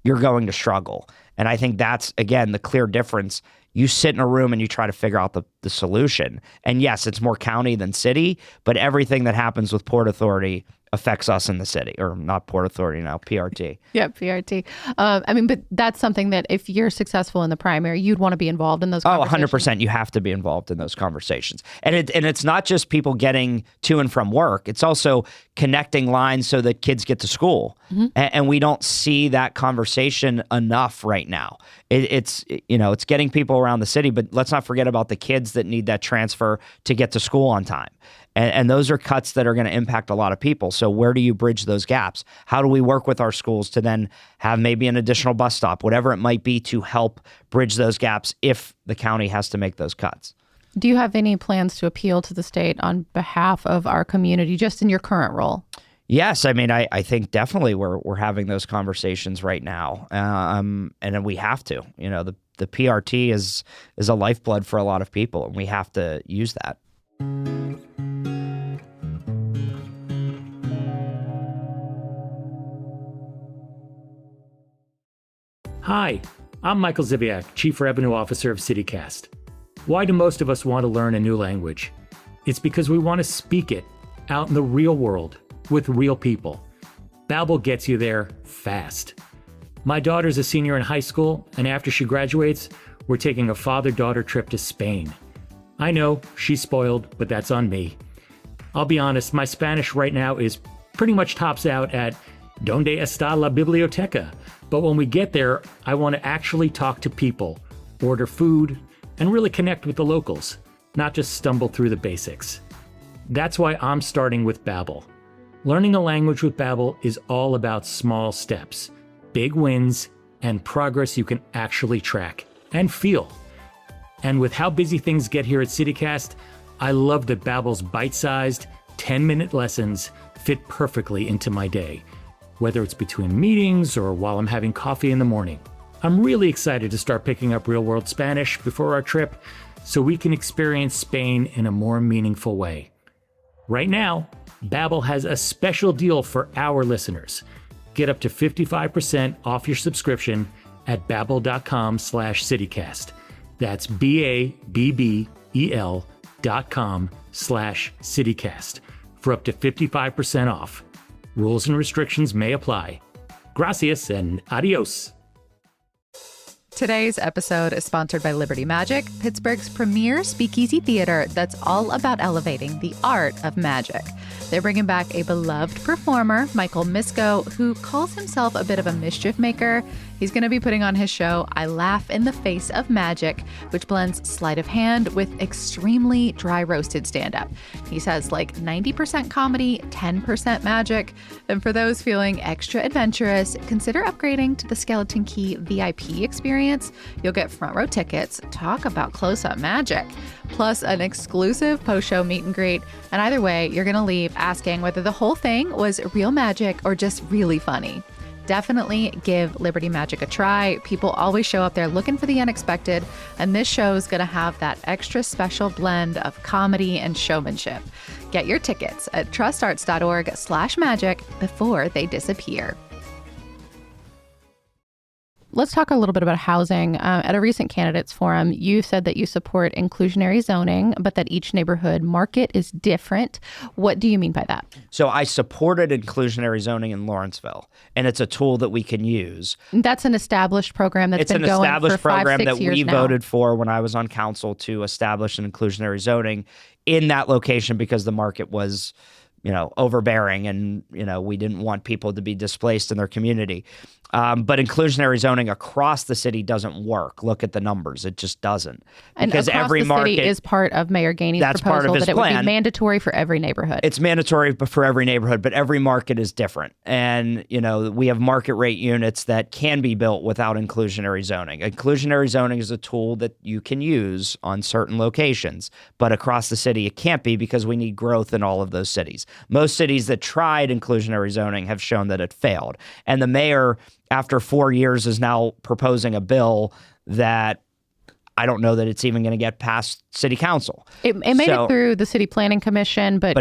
you're going to struggle. And I think that's, again, the clear difference. You sit in a room and you try to figure out the solution. And yes, it's more county than city, but everything that happens with Port Authority affects us in the city, or not Port Authority now, PRT. Yeah, PRT. But that's something that if you're successful in the primary, you'd want to be involved in those conversations. 100%. You have to be involved in those conversations. And it's not just people getting to and from work. It's also connecting lines so that kids get to school. Mm-hmm. And we don't see that conversation enough right now. It's getting people around the city, but let's not forget about the kids that need that transfer to get to school on time. And those are cuts that are going to impact a lot of people. So where do you bridge those gaps? How do we work with our schools to then have maybe an additional bus stop, whatever it might be, to help bridge those gaps if the county has to make those cuts? Do you have any plans to appeal to the state on behalf of our community, just in your current role? Yes, I mean, I think definitely we're having those conversations right now, and then we have to. The PRT is a lifeblood for a lot of people, and we have to use that. Hi, I'm Michael Ziviak, Chief Revenue Officer of CityCast. Why do most of us want to learn a new language? It's because we want to speak it out in the real world with real people. Babbel gets you there fast. My daughter's a senior in high school, and after she graduates, we're taking a father-daughter trip to Spain. I know, she's spoiled, but that's on me. I'll be honest, my Spanish right now is pretty much tops out at ¿Dónde está la biblioteca? But when we get there, I want to actually talk to people, order food, and really connect with the locals, not just stumble through the basics. That's why I'm starting with Babbel. Learning a language with Babbel is all about small steps, big wins, and progress you can actually track and feel. And with how busy things get here at CityCast, I love that Babbel's bite-sized, 10-minute lessons fit perfectly into my day, whether it's between meetings or while I'm having coffee in the morning. I'm really excited to start picking up real-world Spanish before our trip so we can experience Spain in a more meaningful way. Right now, Babbel has a special deal for our listeners. Get up to 55% off your subscription at babbel.com/citycast. That's BABBEL.com/citycast. allbrook.com/citycast for up to 55% off. Rules and restrictions may apply. Gracias and adios. Today's episode is sponsored by Liberty Magic, Pittsburgh's premier speakeasy theater that's all about elevating the art of magic. They're bringing back a beloved performer, Michael Misko, who calls himself a bit of a mischief maker. He's going to be putting on his show, I Laugh in the Face of Magic, which blends sleight of hand with extremely dry roasted stand-up. He says like 90% comedy, 10% magic. And for those feeling extra adventurous, consider upgrading to the Skeleton Key VIP experience. You'll get front row tickets, talk about close-up magic, plus an exclusive post-show meet and greet. And either way, you're going to leave asking whether the whole thing was real magic or just really funny. Definitely give Liberty Magic a try. People always show up there looking for the unexpected, and this show is going to have that extra special blend of comedy and showmanship. Get your tickets at trustarts.org/magic before they disappear. Let's talk a little bit about housing. At a recent candidates forum, you said that you support inclusionary zoning, but that each neighborhood market is different. What do you mean by that? So I supported inclusionary zoning in Lawrenceville, and it's a tool that we can use. That's an established program that's been going for 5-6 years now. It's an established program that we voted for when I was on council to establish an inclusionary zoning in that location because the market was, overbearing, and, we didn't want people to be displaced in their community. But inclusionary zoning across the city doesn't work. Look at the numbers. It just doesn't. And because every market is part of Mayor Gainey's proposal that it would be mandatory for every neighborhood. It's mandatory for every neighborhood, but every market is different. And, we have market rate units that can be built without inclusionary zoning. Inclusionary zoning is a tool that you can use on certain locations, but across the city it can't be because we need growth in all of those cities. Most cities that tried inclusionary zoning have shown that it failed. And the mayor, after 4 years, is now proposing a bill that I don't know that it's even going to get past city council. It made it through the city planning commission, but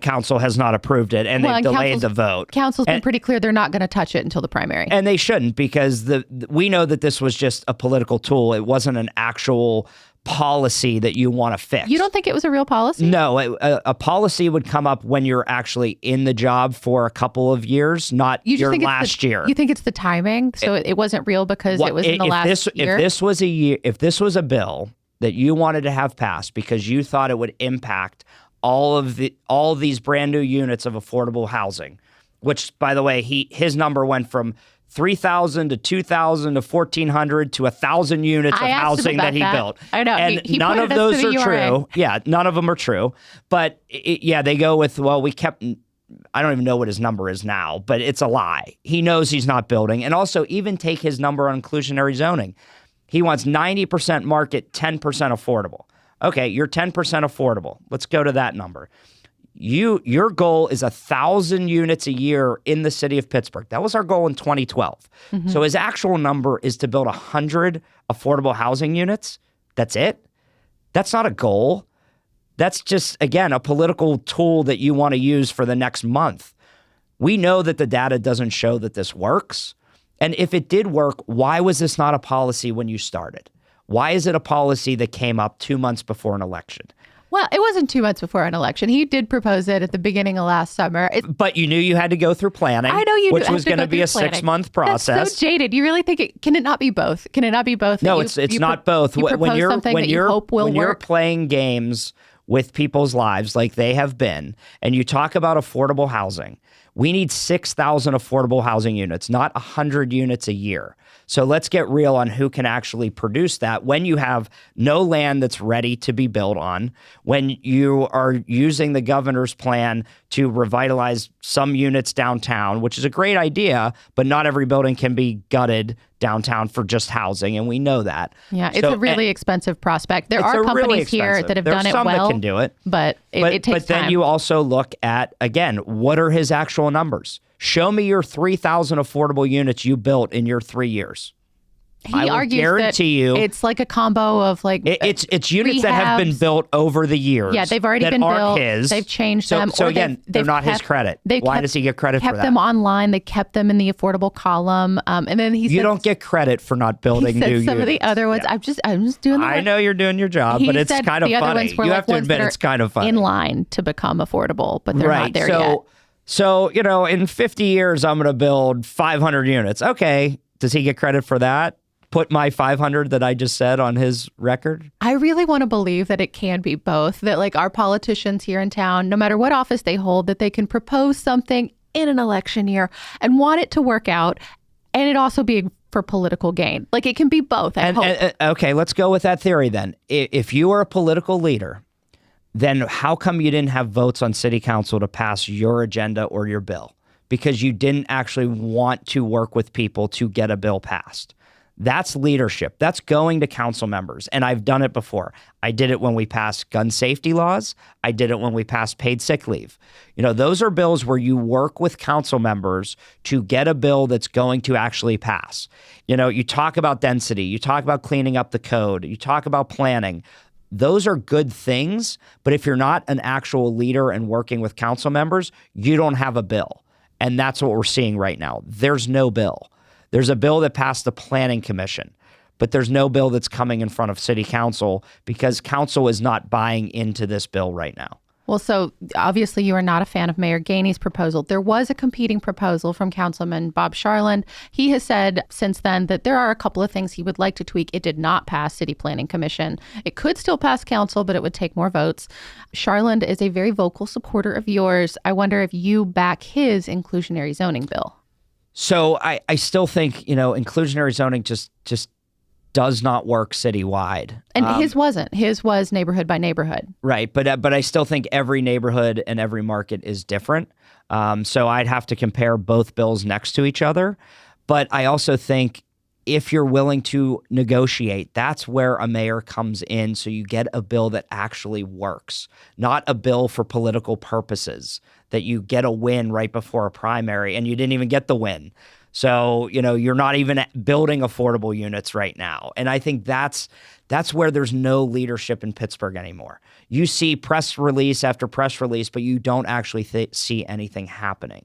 council has not approved it, and they've delayed the vote. Council's been pretty clear they're not going to touch it until the primary. And they shouldn't, because we know that this was just a political tool. It wasn't an actual policy that you want to fix. You don't think it was a real policy? No, a policy would come up when you're actually in the job for a couple of years, not your last year. You think it's the timing? So it wasn't real because it was in the last year? If this was a bill that you wanted to have passed because you thought it would impact all these brand new units of affordable housing, which, by the way, his number went from 3,000 to 2,000 to 1,400 to 1,000 units of housing that he built. I know. And he none of those are true. Yeah, none of them are true. But they go with, we kept, I don't even know what his number is now, but it's a lie. He knows he's not building. And also, even take his number on inclusionary zoning. He wants 90% market, 10% affordable. Okay, you're 10% affordable. Let's go to that number. Your goal is 1,000 units a year in the city of Pittsburgh. That was our goal in 2012. Mm-hmm. So his actual number is to build 100 affordable housing units. That's it. That's not a goal. That's just, again, a political tool that you want to use for the next month. We know that the data doesn't show that this works. And if it did work, why was this not a policy when you started? Why is it a policy that came up 2 months before an election? Well, it wasn't 2 months before an election. He did propose it at the beginning of last summer. But you knew you had to go through planning. I know you which was going to be a 6-month process. That's so jaded. You really think can it not be both? Can it not be both? No, it's not both. When you're playing games with people's lives like they have been, and you talk about affordable housing, we need 6,000 affordable housing units, not 100 units a year. So let's get real on who can actually produce that when you have no land that's ready to be built on, when you are using the governor's plan to revitalize some units downtown, which is a great idea, but not every building can be gutted downtown for just housing, and we know that. Yeah, it's a really expensive prospect. There are companies here that have done it well. There's some that can do it. But it takes time. But then you also look at, again, what are his actual numbers? Show me your 3,000 affordable units you built in your 3 years. I will guarantee you, it's like a combo of like it's units that have been built over the years. Yeah, they've already been built. They've changed them. So again, they're not his credit. Why does he get credit for that? Kept them online. They kept them in the affordable column. And then you don't get credit for not building new units. Some of the other ones, I'm just doing. I know you're doing your job, but it's kind of funny. You have to admit it's kind of funny. In line to become affordable, but they're not there yet. So in 50 years, I'm going to build 500 units. Okay, does he get credit for that? Put my 500 that I just said on his record? I really want to believe that it can be both, that like our politicians here in town, no matter what office they hold, that they can propose something in an election year and want it to work out, and it also be for political gain. Like it can be both, I hope. Okay, let's go with that theory then. If you are a political leader, then how come you didn't have votes on city council to pass your agenda or your bill? Because you didn't actually want to work with people to get a bill passed. That's leadership. That's going to council members. And I've done it before. I did it when we passed gun safety laws. I did it when we passed paid sick leave. Those are bills where you work with council members to get a bill that's going to actually pass. You talk about density. You talk about cleaning up the code. You talk about planning. Those are good things. But if you're not an actual leader and working with council members, you don't have a bill. And that's what we're seeing right now. There's no bill. There's a bill that passed the Planning Commission, but there's no bill that's coming in front of City Council because Council is not buying into this bill right now. Well, so obviously you are not a fan of Mayor Gainey's proposal. There was a competing proposal from Councilman Bob Charland. He has said since then that there are a couple of things he would like to tweak. It did not pass City Planning Commission. It could still pass Council, but it would take more votes. Charland is a very vocal supporter of yours. I wonder if you back his inclusionary zoning bill. So I still think, inclusionary zoning just does not work citywide. And his wasn't. His was neighborhood by neighborhood. Right. But I still think every neighborhood and every market is different. So I'd have to compare both bills next to each other. But I also think if you're willing to negotiate, that's where a mayor comes in. So you get a bill that actually works, not a bill for political purposes, that you get a win right before a primary and you didn't even get the win. So, you're not even building affordable units right now. And I think that's where there's no leadership in Pittsburgh anymore. You see press release after press release, but you don't actually see anything happening.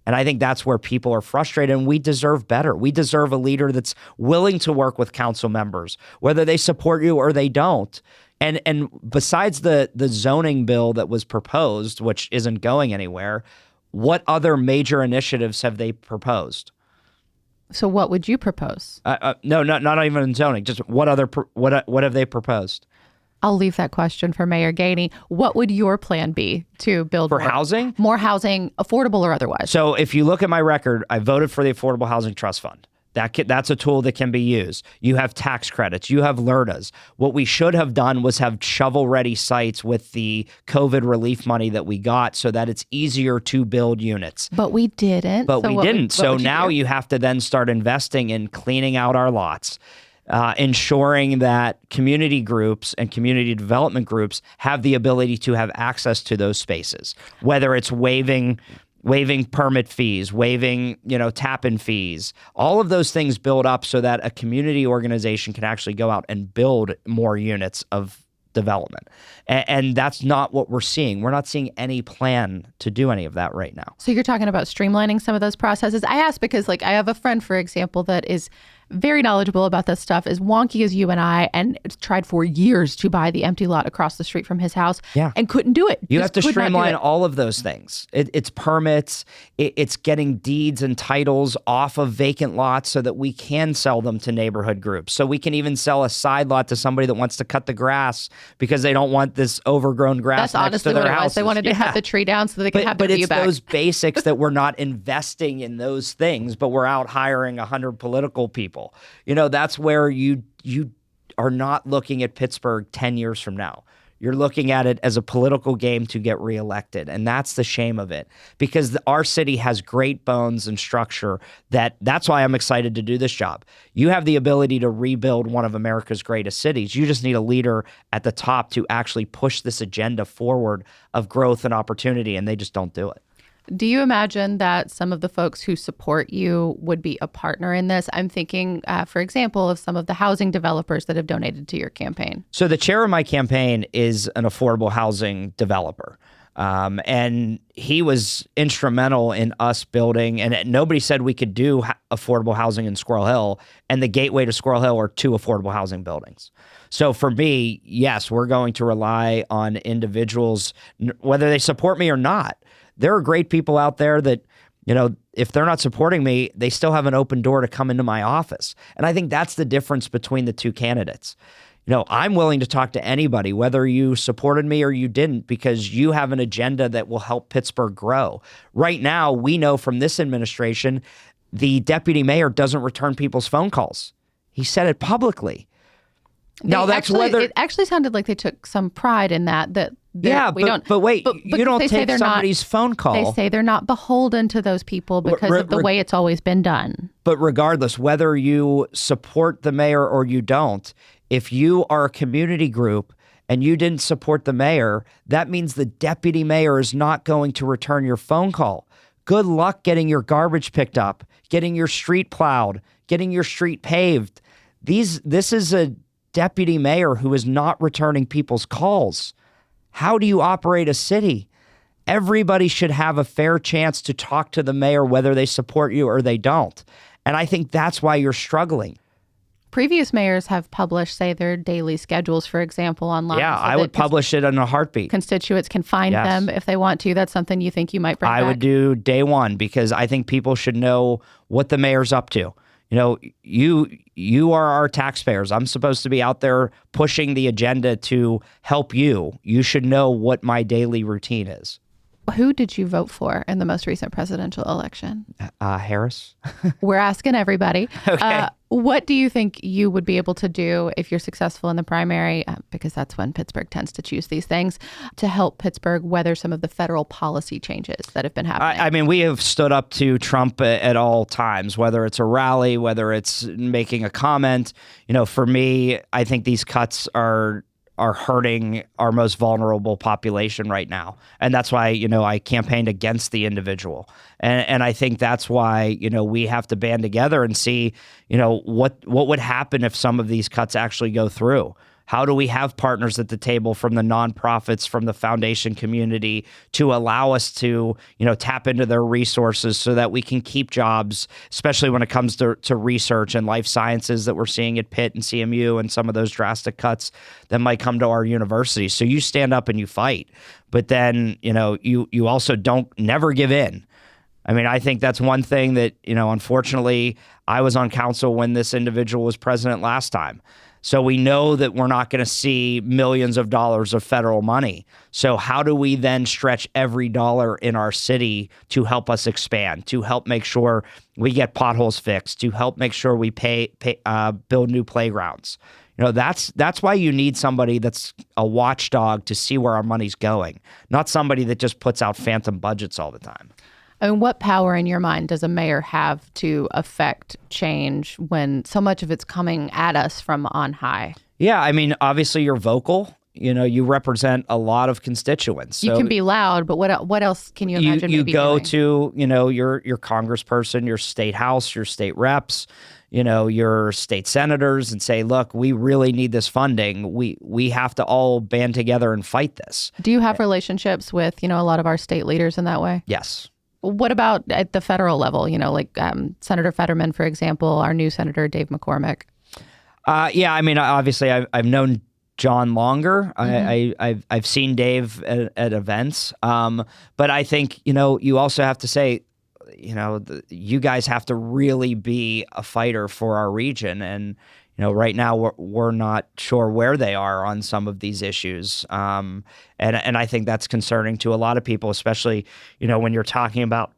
And I think that's where people are frustrated, and we deserve better. We deserve a leader that's willing to work with council members, whether they support you or they don't. And besides the zoning bill that was proposed, which isn't going anywhere, what other major initiatives have they proposed? So what would you propose? No, not even in zoning. Just what have they proposed? I'll leave that question for Mayor Gainey. What would your plan be to build for housing? More housing, affordable or otherwise? So if you look at my record, I voted for the Affordable Housing Trust Fund. That's a tool that can be used. You have tax credits. You have LRTAs. What we should have done was have shovel-ready sites with the COVID relief money that we got so that it's easier to build units. But we didn't. So now you have to then start investing in cleaning out our lots, ensuring that community groups and community development groups have the ability to have access to those spaces, whether it's waiving permit fees, waiving, tap-in fees. All of those things build up so that a community organization can actually go out and build more units of development. And that's not what we're seeing. We're not seeing any plan to do any of that right now. So you're talking about streamlining some of those processes. I ask because, I have a friend, for example, that is very knowledgeable about this stuff, as wonky as you and I, and tried for years to buy the empty lot across the street from his house and couldn't do it. You have to streamline all of those things. It's permits, it's getting deeds and titles off of vacant lots so that we can sell them to neighborhood groups. So we can even sell a side lot to somebody that wants to cut the grass because they don't want this overgrown grass next to their house. They wanted to cut the tree down so they could have the view back. But it's those basics that we're not investing in those things, but we're out hiring 100 political people. That's where you are not looking at Pittsburgh 10 years from now. You're looking at it as a political game to get reelected. And that's the shame of it, because our city has great bones and structure. That's why I'm excited to do this job. You have the ability to rebuild one of America's greatest cities. You just need a leader at the top to actually push this agenda forward of growth and opportunity, and they just don't do it. Do you imagine that some of the folks who support you would be a partner in this? I'm thinking, for example, of some of the housing developers that have donated to your campaign. So the chair of my campaign is an affordable housing developer. And he was instrumental in us building, and nobody said we could do affordable housing in Squirrel Hill, and the gateway to Squirrel Hill are 2 affordable housing buildings. So for me, yes, we're going to rely on individuals, whether they support me or not. There are great people out there that, if they're not supporting me, they still have an open door to come into my office. And I think that's the difference between the 2 candidates. I'm willing to talk to anybody, whether you supported me or you didn't, because you have an agenda that will help Pittsburgh grow. Right now, we know from this administration, the deputy mayor doesn't return people's phone calls. He said it publicly. Now It actually sounded like they took some pride in that. But wait, you don't take somebody's phone call. They say they're not beholden to those people because of the way it's always been done. But regardless, whether you support the mayor or you don't, if you are a community group and you didn't support the mayor, that means the deputy mayor is not going to return your phone call. Good luck getting your garbage picked up, getting your street plowed, getting your street paved. This is a deputy mayor who is not returning people's calls. How do you operate a city? Everybody should have a fair chance to talk to the mayor, whether they support you or they don't. And I think that's why you're struggling. Previous mayors have published, say, their daily schedules, for example, online. Yeah, I would publish it in a heartbeat. Constituents can find them if they want to. That's something you think you might bring back? I would do day one, because I think people should know what the mayor's up to. You are our taxpayers. I'm supposed to be out there pushing the agenda to help you. You should know what my daily routine is. Who did you vote for in the most recent presidential election? Harris. We're asking everybody. Okay. What do you think you would be able to do if you're successful in the primary, because that's when Pittsburgh tends to choose these things, to help Pittsburgh weather some of the federal policy changes that have been happening? I mean, we have stood up to Trump at all times, whether it's a rally, whether it's making a comment. For me, I think these cuts are hurting our most vulnerable population right now. And that's why, I campaigned against the individual. And I think that's why, we have to band together and see, what would happen if some of these cuts actually go through. How do we have partners at the table from the nonprofits, from the foundation community, to allow us to, tap into their resources so that we can keep jobs, especially when it comes to research and life sciences that we're seeing at Pitt and CMU and some of those drastic cuts that might come to our universities. So you stand up and you fight, but then, you also never give in. I mean, I think that's one thing that, unfortunately, I was on council when this individual was president last time. So we know that we're not going to see millions of dollars of federal money. So how do we then stretch every dollar in our city to help us expand, to help make sure we get potholes fixed, to help make sure we build new playgrounds? That's why you need somebody that's a watchdog to see where our money's going, not somebody that just puts out phantom budgets all the time. I mean, what power in your mind does a mayor have to affect change when so much of it's coming at us from on high? Yeah, I mean, obviously you're vocal. You represent a lot of constituents. You can be loud, but what else can you imagine you maybe go doing? To, your congressperson, your state house, your state reps, your state senators, and say, look, we really need this funding. We have to all band together and fight this. Do you have relationships with, a lot of our state leaders in that way? Yes. What about at the federal level? Like Senator Fetterman, for example, our new Senator Dave McCormick. Yeah, I mean, obviously, I've known John longer. Mm-hmm. I've seen Dave at events, but I think you also have to say, you guys have to really be a fighter for our region, and right now we're not sure where they are on some of these issues. And I think that's concerning to a lot of people, especially, when you're talking about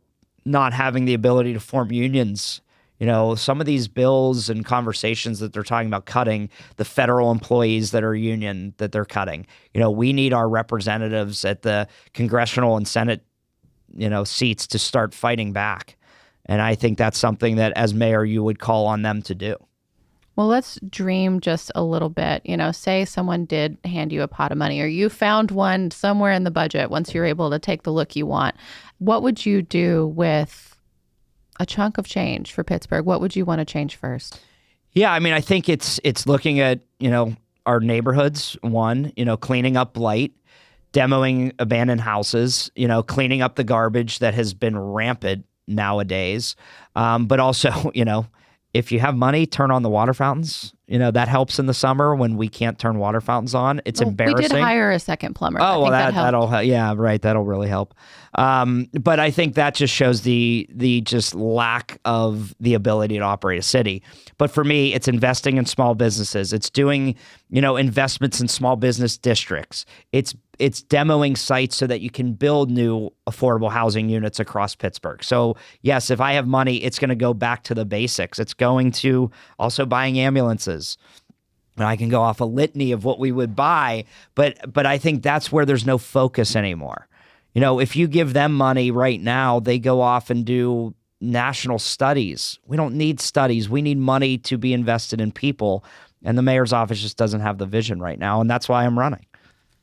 not having the ability to form unions. Some of these bills and conversations that they're talking about cutting, the federal employees that are union that they're cutting. We need our representatives at the congressional and Senate, seats to start fighting back. And I think that's something that as mayor, you would call on them to do. Well, let's dream just a little bit. Say someone did hand you a pot of money or you found one somewhere in the budget once you're able to take the look you want. What would you do with a chunk of change for Pittsburgh? What would you want to change first? Yeah, I mean, I think it's looking at, our neighborhoods, one, cleaning up blight, demoing abandoned houses, cleaning up the garbage that has been rampant nowadays. But also, if you have money, turn on the water fountains. That helps in the summer when we can't turn water fountains on. It's embarrassing. We did hire a second plumber. Oh, well, that'll help. Yeah, right. That'll really help. But I think that just shows the just lack of the ability to operate a city. But for me, it's investing in small businesses. It's doing, investments in small business districts. It's demoing sites so that you can build new affordable housing units across Pittsburgh. So yes, if I have money, it's going to go back to the basics. It's going to also buying ambulances. And I can go off a litany of what we would buy, but I think that's where there's no focus anymore. If you give them money right now, they go off and do national studies. We don't need studies. We need money to be invested in people. And the mayor's office just doesn't have the vision right now. And that's why I'm running.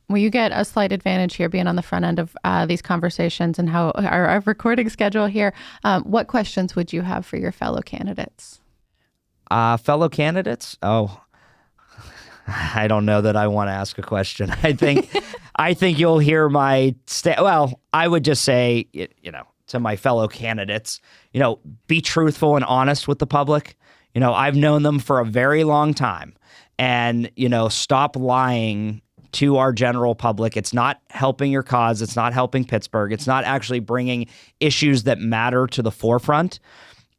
Well, you get a slight advantage here being on the front end of these conversations and how our recording schedule here. What questions would you have for your fellow candidates? Fellow candidates? Oh, I don't know that I want to ask a question. I think you'll hear my well, I would just say, to my fellow candidates, be truthful and honest with the public. I've known them for a very long time, and, stop lying to our general public. It's not helping your cause. It's not helping Pittsburgh. It's not actually bringing issues that matter to the forefront.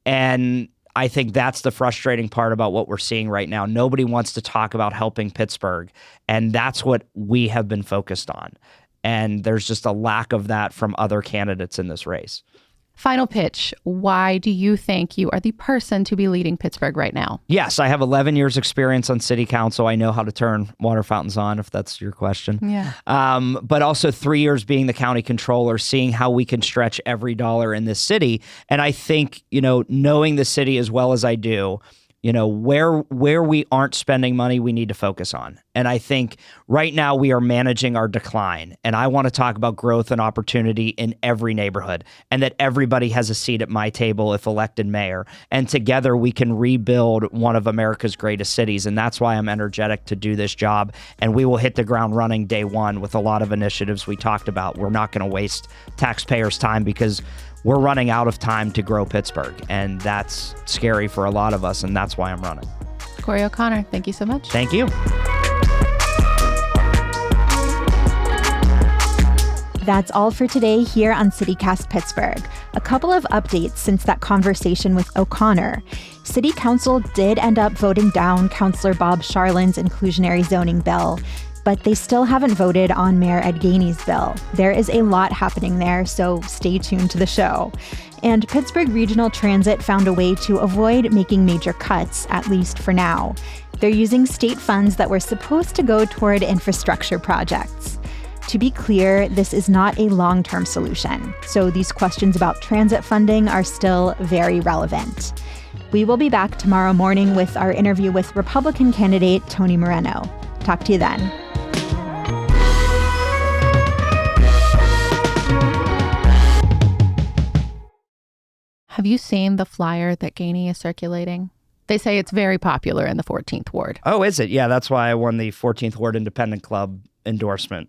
And I think that's the frustrating part about what we're seeing right now. Nobody wants to talk about helping Pittsburgh, and that's what we have been focused on. And there's just a lack of that from other candidates in this race. Final pitch. Why do you think you are the person to be leading Pittsburgh right now? Yes, I have 11 years experience on city council. I know how to turn water fountains on, if that's your question. Yeah. But also 3 years being the county controller, seeing how we can stretch every dollar in this city. And I think, knowing the city as well as I do, where we aren't spending money, we need to focus on. And I think right now we are managing our decline. And I want to talk about growth and opportunity in every neighborhood, and that everybody has a seat at my table if elected mayor. And together we can rebuild one of America's greatest cities. And that's why I'm energetic to do this job. And we will hit the ground running day one with a lot of initiatives we talked about. We're not going to waste taxpayers' time because we're running out of time to grow Pittsburgh, and that's scary for a lot of us, and that's why I'm running. Corey O'Connor, thank you so much. Thank you. That's all for today here on CityCast Pittsburgh. A couple of updates since that conversation with O'Connor. City Council did end up voting down Councilor Bob Charlin's inclusionary zoning bill, but they still haven't voted on Mayor Ed Gainey's bill. There is a lot happening there, so stay tuned to the show. And Pittsburgh Regional Transit found a way to avoid making major cuts, at least for now. They're using state funds that were supposed to go toward infrastructure projects. To be clear, this is not a long-term solution, so these questions about transit funding are still very relevant. We will be back tomorrow morning with our interview with Republican candidate Tony Moreno. Talk to you then. Have you seen the flyer that Gainey is circulating? They say it's very popular in the 14th Ward. Oh, is it? Yeah, that's why I won the 14th Ward Independent Club endorsement.